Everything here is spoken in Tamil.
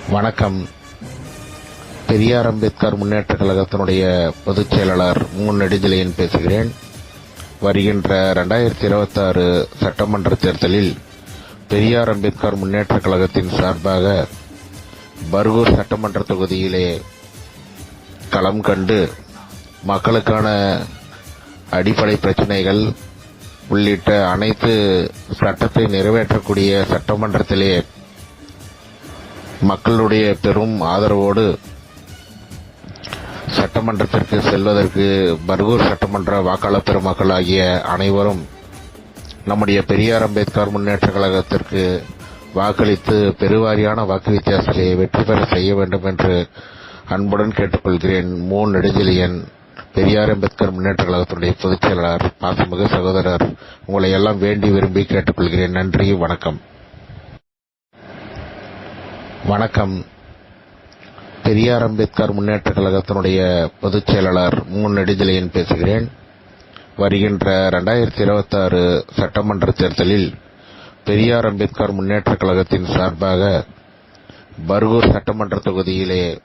வணக்கம். பெரியார் அம்பேத்கர் முன்னேற்றக் கழகத்தினுடைய பொதுச் செயலாளர் நெடுஞ்செழியன் பேசுகிறேன். வருகின்ற 2026 சட்டமன்ற தேர்தலில் பெரியார் அம்பேத்கர் முன்னேற்றக் கழகத்தின் சார்பாக பர்கூர் சட்டமன்ற தொகுதியிலே களம் கண்டு மக்களுக்கான அடிப்படை பிரச்சினைகள் உள்ளிட்ட அனைத்து சட்டத்தை நிறைவேற்றக்கூடிய சட்டமன்றத்திலே மக்களுடைய பெரும் ஆதரவோடு சட்டமன்றத்திற்கு செல்வதற்கு பர்கூர் சட்டமன்ற வாக்காளர் பெருமக்கள் ஆகிய அனைவரும் நம்முடைய பெரியார் அம்பேத்கர் முன்னேற்ற கழகத்திற்கு வாக்களித்து பெருவாரியான வாக்கு வித்தியாசத்தை வெற்றி பெற செய்ய வேண்டும் என்று அன்புடன் கேட்டுக்கொள்கிறேன். நெடுஞ்செழியன், பெரியார் அம்பேத்கர் முன்னேற்ற கழகத்தினுடைய பொதுச் செயலாளர். பாசமிகு சகோதரர், உங்களை எல்லாம் வேண்டி விரும்பி கேட்டுக்கொள்கிறேன். நன்றி, வணக்கம். வணக்கம். பெரியார் அம்பேத்கர் முன்னேற்றக் கழகத்தினுடைய பொதுச் செயலாளர் நெடுஞ்செழியன் பேசுகிறேன். வருகின்ற 2026 சட்டமன்ற தேர்தலில் பெரியார் அம்பேத்கர் முன்னேற்றக் கழகத்தின் சார்பாக பர்கூர் சட்டமன்ற தொகுதியிலே